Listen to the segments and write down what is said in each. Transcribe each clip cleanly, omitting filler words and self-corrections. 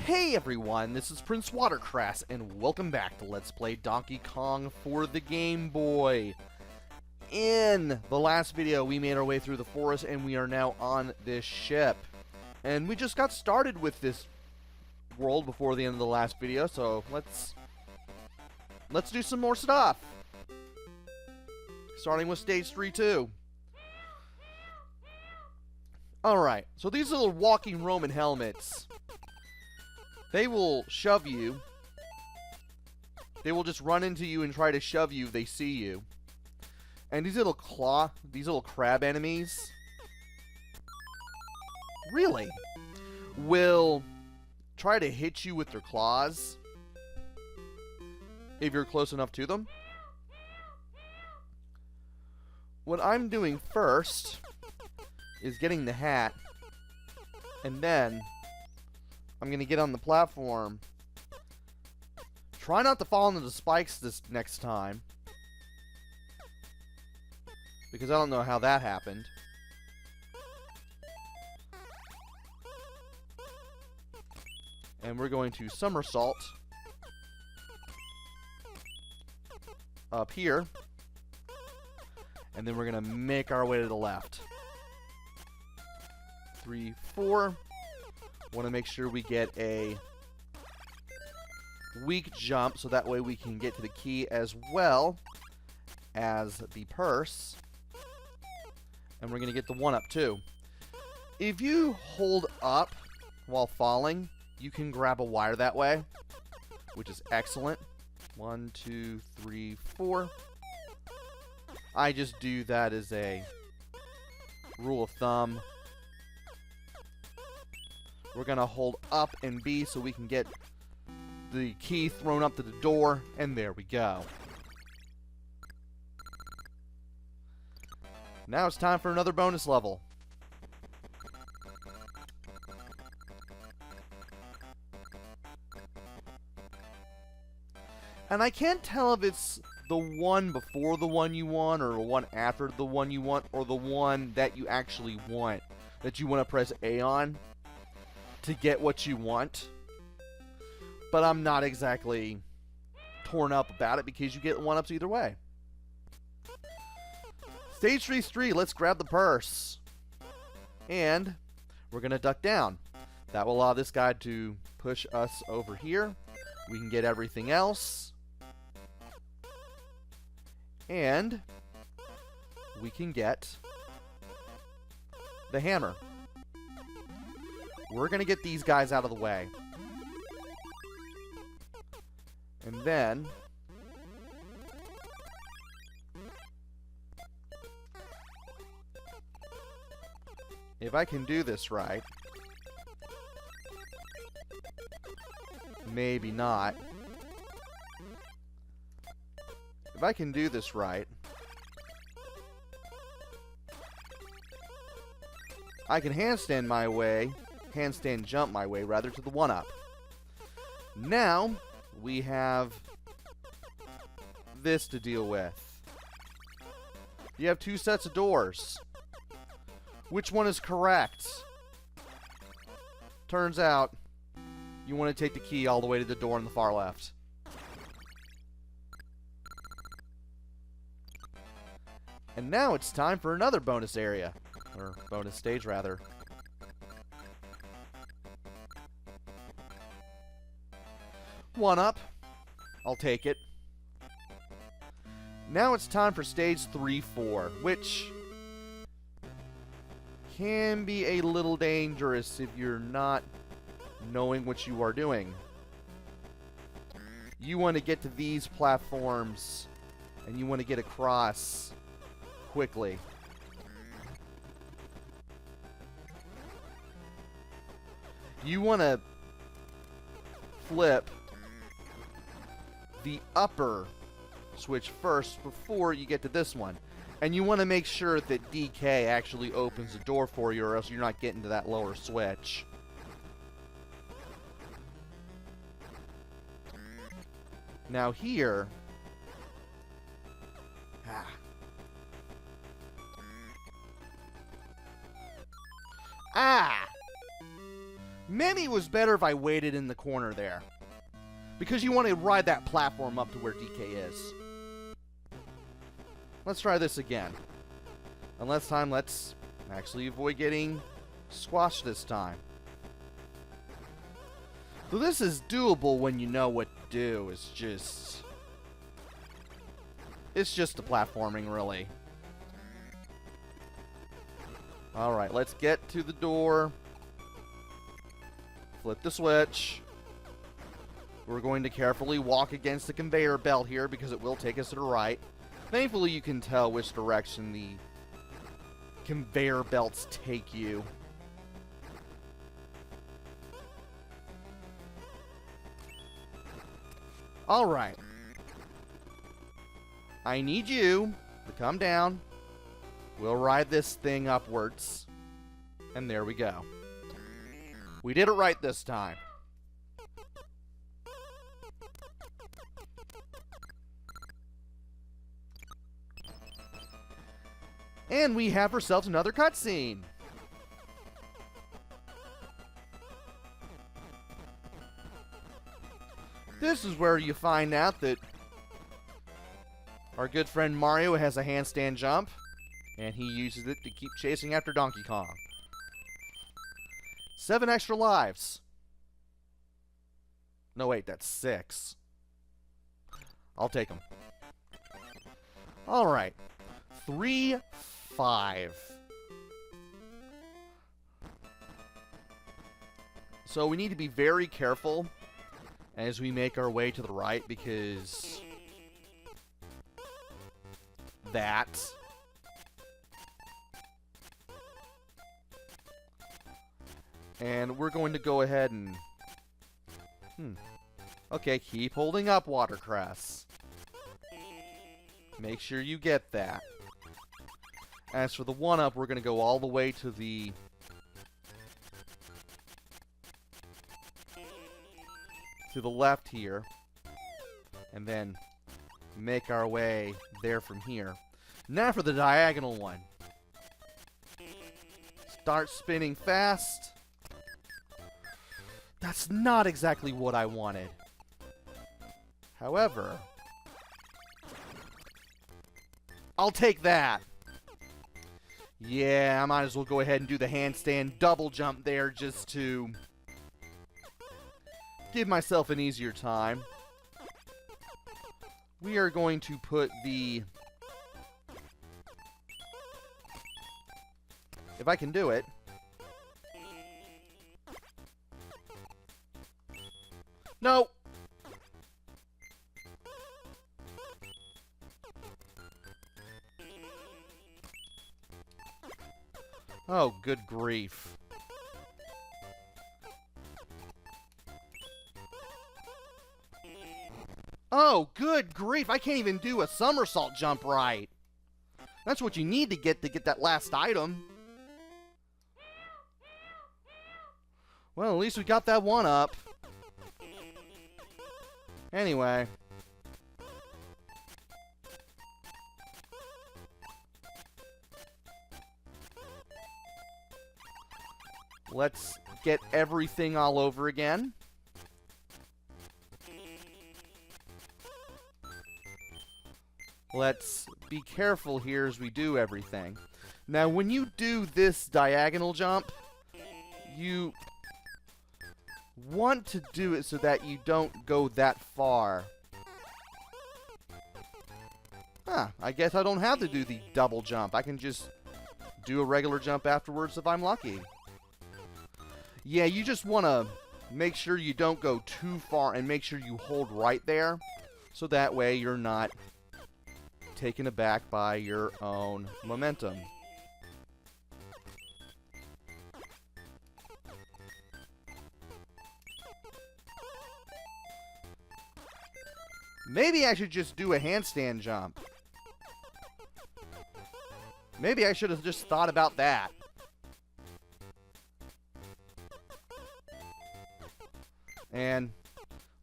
Hey everyone, this is PrinceWatercress, and welcome back to Let's Play Donkey Kong for the Game Boy. In the last video, we made our way through the forest, and we are now on this ship. And we just got started with this world before the end of the last video, so let's do some more stuff. Starting with Stage 3 too. Alright, so these are the walking Roman helmets. They will shove you. They will just run into you and try to shove you if they see you. And these little crab enemies, really, will try to hit you with their claws if you're close enough to them. What I'm doing first is getting the hat, and then I'm going to get on the platform. Try not to fall into the spikes this next time, because I don't know how that happened. And we're going to somersault up here, and then we're going to make our way to the left. 3, 4. Want to make sure we get a weak jump, so that way we can get to the key as well as the purse. And we're going to get the 1-up too. If you hold up while falling, you can grab a wire that way, which is excellent. 1, 2, 3, 4. I just do that as a rule of thumb. We're going to hold up and B so we can get the key thrown up to the door, and there we go. Now it's time for another bonus level. And I can't tell if it's the one before the one you want, or the one after the one you want, or the one that you actually want, that you want to press A on to get what you want. But I'm not exactly torn up about it, because you get 1-ups either way. Stage 3, let's grab the purse. And we're going to duck down. That will allow this guy to push us over here. We can get everything else. And we can get the hammer. We're going to get these guys out of the way. And then if I can do this right, maybe not. If I can do this right, I can handstand jump my way rather, to the 1-up. Now we have this to deal with. You have 2 sets of doors. Which one is correct? Turns out you want to take the key all the way to the door on the far left. And now it's time for another bonus area. Or bonus stage, rather. One up. I'll take it. Now it's time for Stage 3, 4, which can be a little dangerous if you're not knowing what you are doing. You want to get to these platforms, and you want to get across quickly. You want to flip the upper switch first before you get to this one. And you want to make sure that DK actually opens the door for you, or else you're not getting to that lower switch. Now here... Maybe it was better if I waited in the corner there. Because you want to ride that platform up to where DK is. Let's try this again. And this time, let's actually avoid getting squashed this time. So this is doable when you know what to do. It's just the platforming, really. Alright, let's get to the door. Flip the switch. We're going to carefully walk against the conveyor belt here because it will take us to the right. Thankfully, you can tell which direction the conveyor belts take you. Alright. I need you to come down. We'll ride this thing upwards. And there we go. We did it right this time. And we have ourselves another cutscene. This is where you find out that our good friend Mario has a handstand jump, and he uses it to keep chasing after Donkey Kong. 7 extra lives. No, wait, that's 6. I'll take them. Alright. 3, 5. So we need to be very careful as we make our way to the right, because that. And we're going to go ahead and okay, keep holding up, Watercress. Make sure you get that. As for the 1-up, we're going to go all the way to the left here, and then make our way there from here. Now for the diagonal one. Start spinning fast. That's not exactly what I wanted. However, I'll take that. Yeah, I might as well go ahead and do the handstand double jump there just to give myself an easier time. We are going to put the... if I can do it. No! Oh, good grief. Oh, good grief. I can't even do a somersault jump right. That's what you need to get that last item. Well, at least we got that 1-up. Anyway. Let's get everything all over again. Let's be careful here as we do everything. Now, when you do this diagonal jump, you want to do it so that you don't go that far. I guess I don't have to do the double jump. I can just do a regular jump afterwards if I'm lucky. Yeah, you just want to make sure you don't go too far and make sure you hold right there, so that way you're not taken aback by your own momentum. Maybe I should just do a handstand jump. Maybe I should have just thought about that. And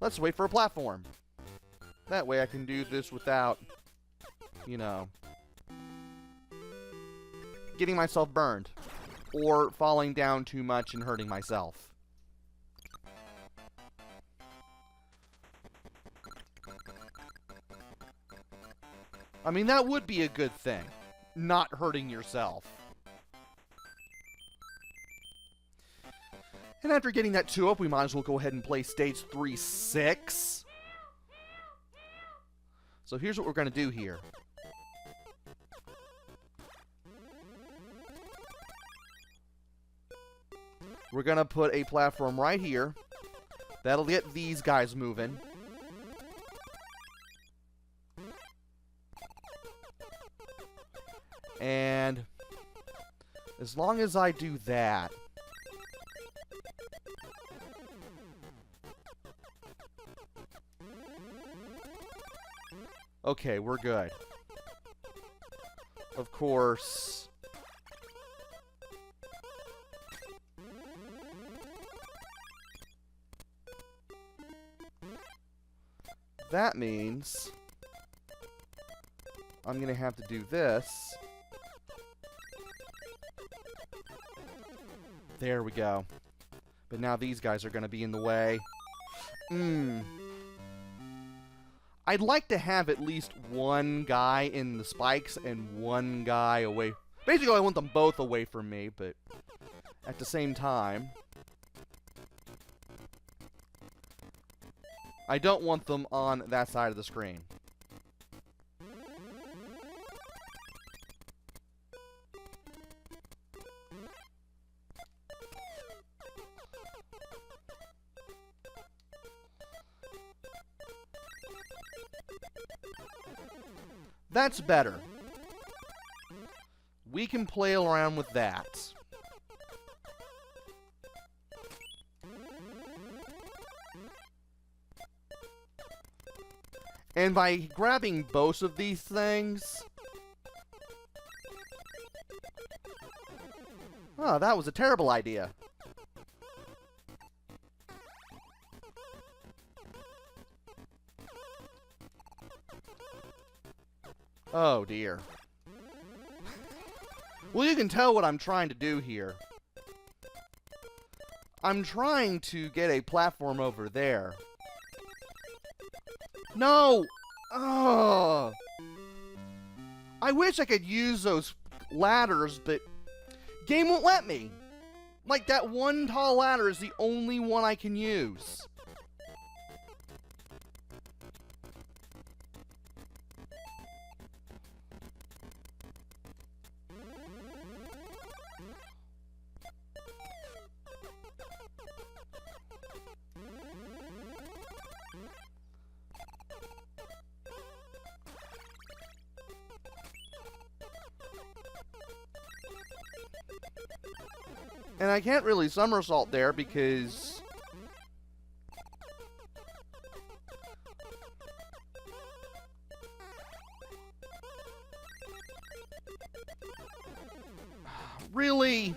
let's wait for a platform. That way I can do this without, you know, getting myself burned or falling down too much and hurting myself. I mean, that would be a good thing. Not hurting yourself. And after getting that 2 up, we might as well go ahead and play stage 3-6. So here's what we're going to do here. We're going to put a platform right here. That'll get these guys moving. And as long as I do that, okay, we're good. Of course, that means I'm going to have to do this. There we go. But now these guys are going to be in the way. I'd like to have at least one guy in the spikes and one guy away. Basically, I want them both away from me, but at the same time, I don't want them on that side of the screen. That's better. We can play around with that. And by grabbing both of these things... Oh, that was a terrible idea. Oh, dear. Well, you can tell what I'm trying to do here. I'm trying to get a platform over there. No! Oh! I wish I could use those ladders, but game won't let me. Like, that one tall ladder is the only one I can use. And I can't really somersault there because... Really?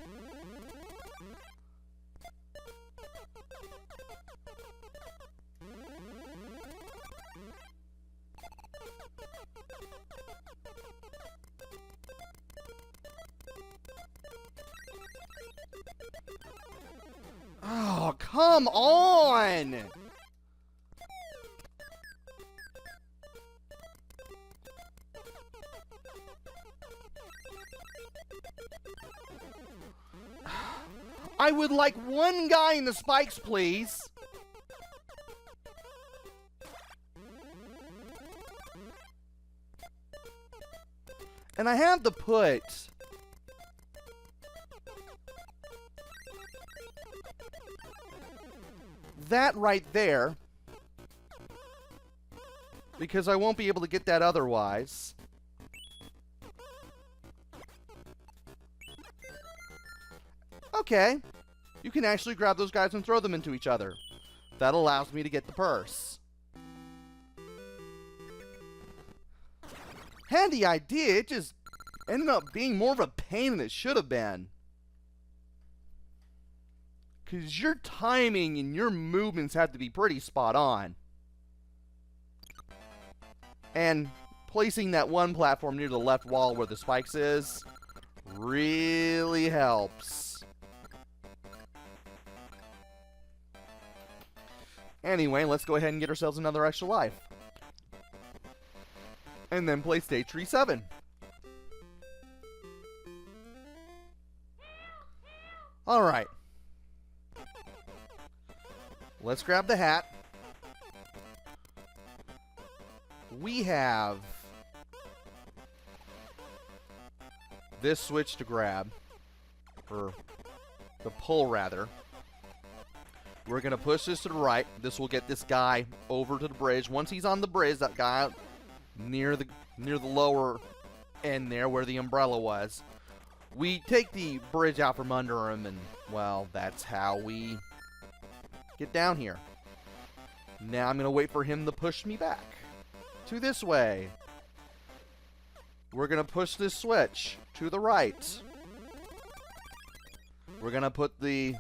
Oh, come on! I would like one guy in the spikes, please. And I have to put... that right there, because I won't be able to get that otherwise. Okay, you can actually grab those guys and throw them into each other. That allows me to get the purse. Handy idea, it just ended up being more of a pain than it should have been. Because your timing and your movements have to be pretty spot on. And placing that one platform near the left wall where the spikes is really helps. Anyway, let's go ahead and get ourselves another extra life. And and then play stage 3-7. All right. Let's grab the hat. We have this switch to grab, or to pull rather. We're going to push this to the right. This will get this guy over to the bridge. Once he's on the bridge, that guy near the lower end there where the umbrella was, we take the bridge out from under him, and, well, that's how we get down here. Now I'm going to wait for him to push me back to this way. We're going to push this switch to the right. We're going to put the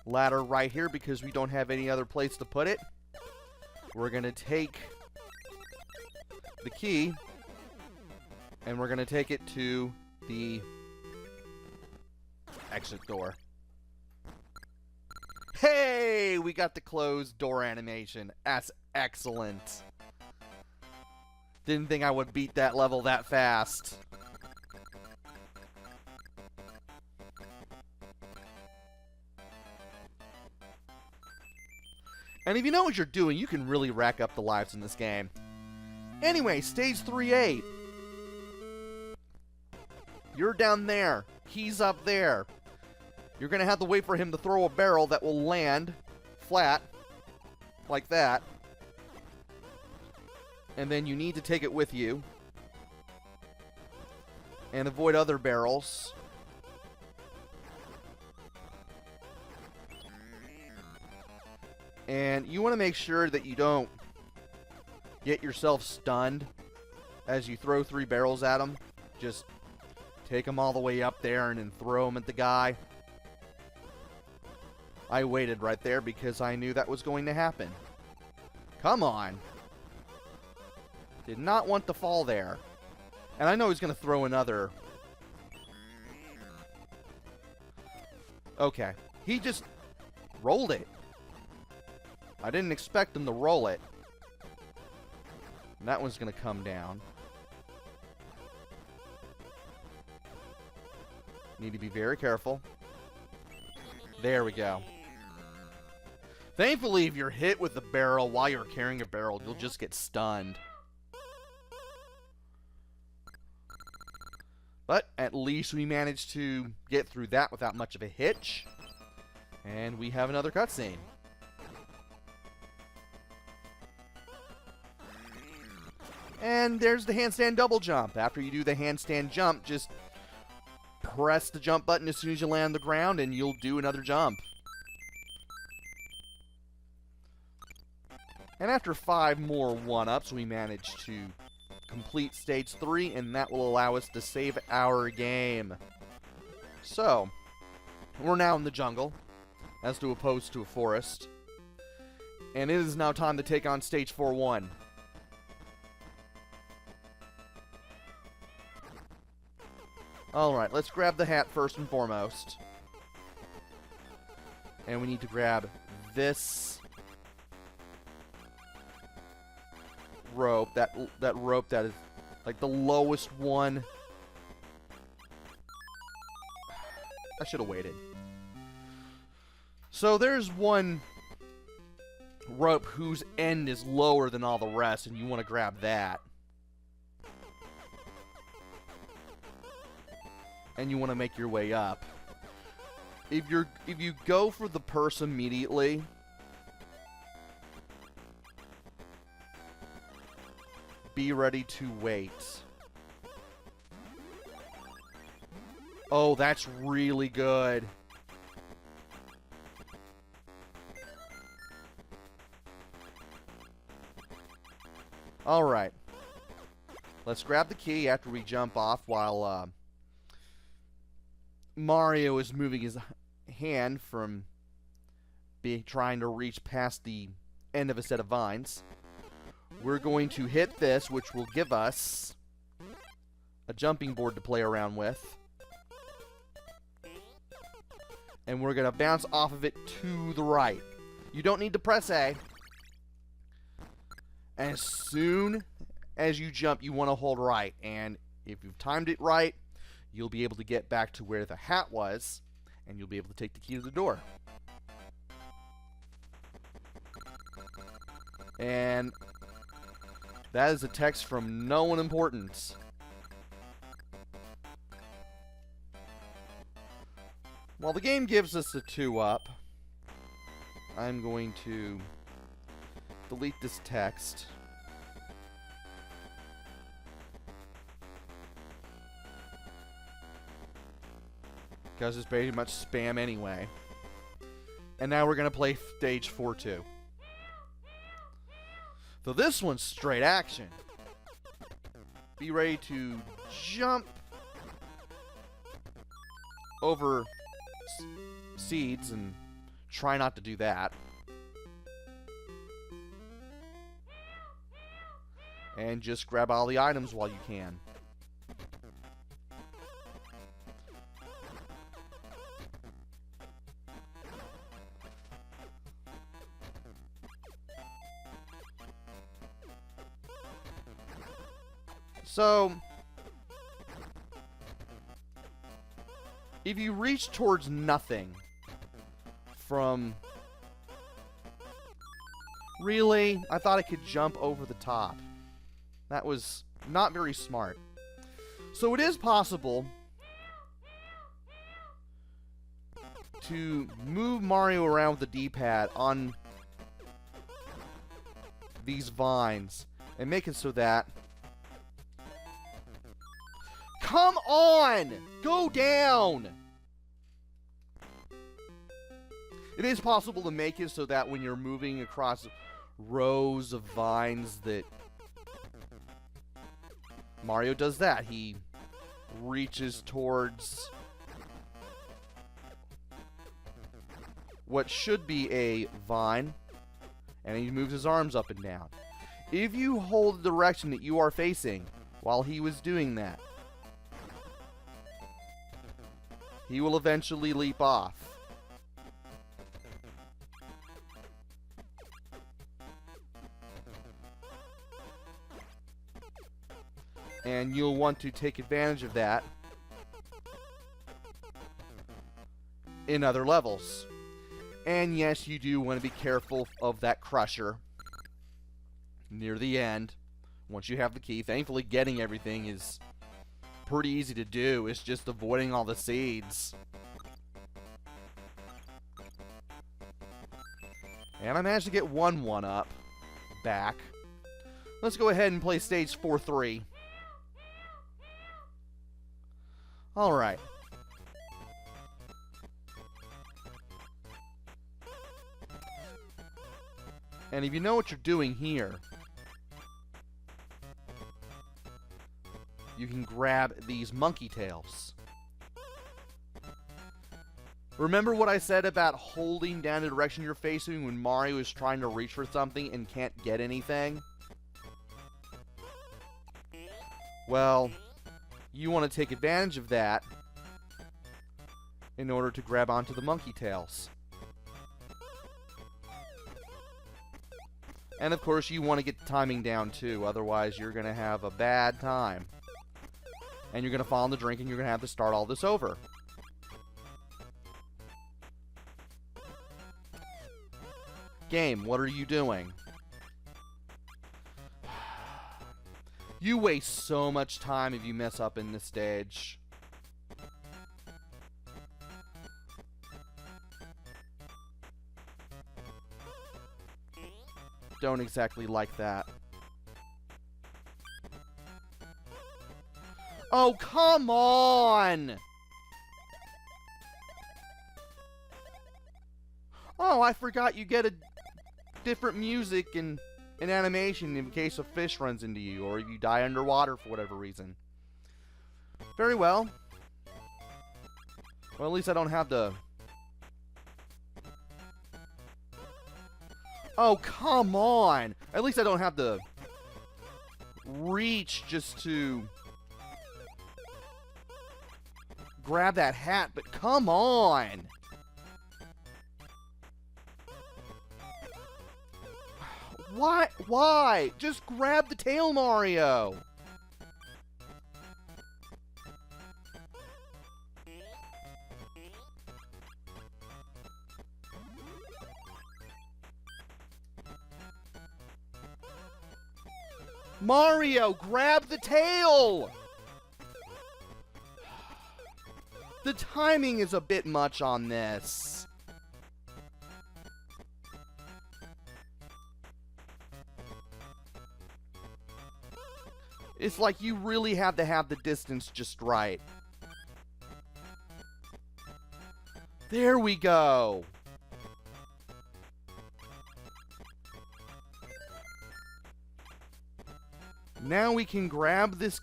ladder right here because we don't have any other place to put it. We're going to take the key and we're going to take it to the exit door. Hey, we got the closed door animation. That's excellent. Didn't think I would beat that level that fast. And if you know what you're doing, you can really rack up the lives in this game. Anyway, stage 3-8. You're down there. He's up there. You're going to have to wait for him to throw a barrel that will land flat, like that. And then you need to take it with you. And avoid other barrels. And you want to make sure that you don't get yourself stunned as you throw 3 barrels at him. Just take them all the way up there and then throw them at the guy. I waited right there because I knew that was going to happen. Come on. Did not want to fall there. And I know he's going to throw another. Okay. He just rolled it. I didn't expect him to roll it. And that one's going to come down. Need to be very careful. There we go. Thankfully, if you're hit with the barrel while you're carrying a barrel, you'll just get stunned. But at least we managed to get through that without much of a hitch. And we have another cutscene. And there's the handstand double jump. After you do the handstand jump, just press the jump button as soon as you land on the ground and you'll do another jump. And after 5 more 1-ups, we managed to complete stage 3, and that will allow us to save our game. So, we're now in the jungle, as opposed to a forest. And it is now time to take on stage 4-1. Alright, let's grab the hat first and foremost. And we need to grab this rope, that rope that is like the lowest one. I should have waited. So there's one rope whose end is lower than all the rest, and you want to grab that. And you want to make your way up. If you go for the purse immediately, be ready to wait. Oh, that's really good. Alright. Let's grab the key after we jump off while Mario is moving his hand from trying to reach past the end of a set of vines. We're going to hit this, which will give us a jumping board to play around with. And we're going to bounce off of it to the right. You don't need to press A. And as soon as you jump, you want to hold right. And if you've timed it right, you'll be able to get back to where the hat was, and you'll be able to take the key to the door. And that is a text from no one important. While the game gives us a 2-up, I'm going to delete this text. Because it's pretty much spam anyway. And now we're going to play stage 4-2. So this one's straight action. Be ready to jump over seeds and try not to do that. And just grab all the items while you can. So, if you reach towards nothing from... Really? I thought I could jump over the top. That was not very smart. So it is possible to move Mario around with the D-pad on these vines and make it so that... Come on! Go down! It is possible to make it so that when you're moving across rows of vines that Mario does that. He reaches towards what should be a vine, and he moves his arms up and down. If you hold the direction that you are facing while he was doing that, he will eventually leap off. And you'll want to take advantage of that in other levels. And yes, you do want to be careful of that crusher near the end once you have the key. Thankfully, getting everything is pretty easy to do. It's just avoiding all the seeds. And I managed to get one 1-up back. Let's go ahead and play stage 4-3. Alright. And if you know what you're doing here, you can grab these monkey tails. Remember what I said about holding down the direction you're facing when Mario is trying to reach for something and can't get anything? Well, you want to take advantage of that in order to grab onto the monkey tails. And of course, you want to get the timing down too, otherwise you're going to have a bad time. And you're going to fall in the drink and you're going to have to start all this over. Game, what are you doing? You waste so much time if you mess up in this stage. Don't exactly like that. Oh, come on! Oh, I forgot you get a different music and an animation in case a fish runs into you, or if you die underwater for whatever reason. Very well. Well, at least I don't have the... Oh, come on! At least I don't have the reach just to grab that hat, but come on! Why? Why? Just grab the tail, Mario! Mario, grab the tail! The timing is a bit much on this. It's like you really have to have the distance just right. There we go. Now we can grab this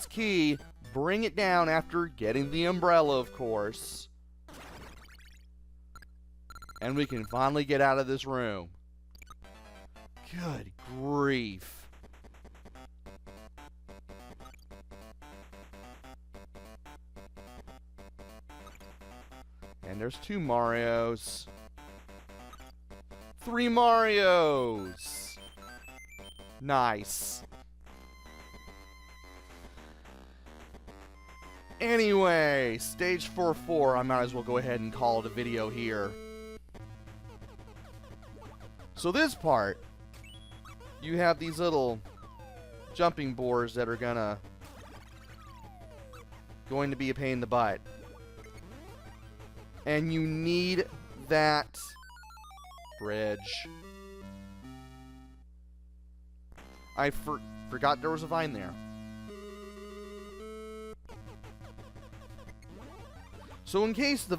key, bring it down after getting the umbrella, of course. And we can finally get out of this room. Good grief. And there's 2 Marios. 3 Marios. Nice. Anyway, stage 4-4, I might as well go ahead and call it a video here. So this part, you have these little jumping boards that are going to be a pain in the butt. And you need that bridge. I forgot there was a vine there. So in case the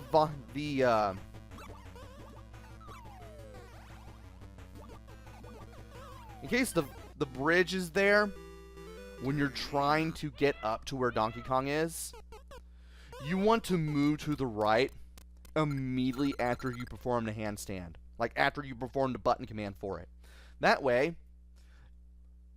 bridge is there when you're trying to get up to where Donkey Kong is, you want to move to the right immediately after you perform the handstand. Like after you perform the button command for it. That way,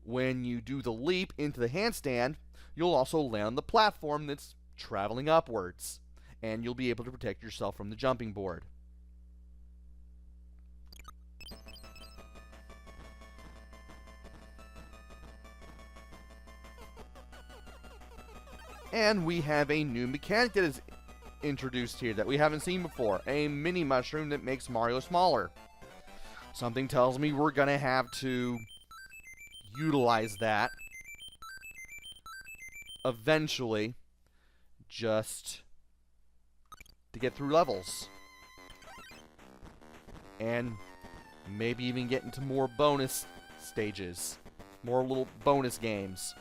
when you do the leap into the handstand, you'll also land on the platform that's traveling upwards. And you'll be able to protect yourself from the jumping board. And we have a new mechanic that is introduced here that we haven't seen before. A mini mushroom that makes Mario smaller. Something tells me we're going to have to utilize that eventually, just to get through levels. And maybe even get into more bonus stages. More little bonus games.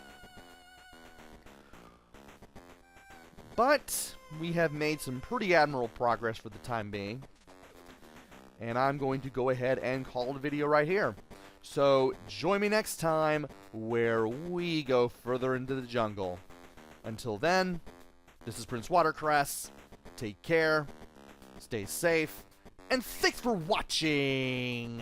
But we have made some pretty admirable progress for the time being. And I'm going to go ahead and call the video right here. So join me next time where we go further into the jungle. Until then, this is PrinceWatercress. Take care, stay safe, and thanks for watching!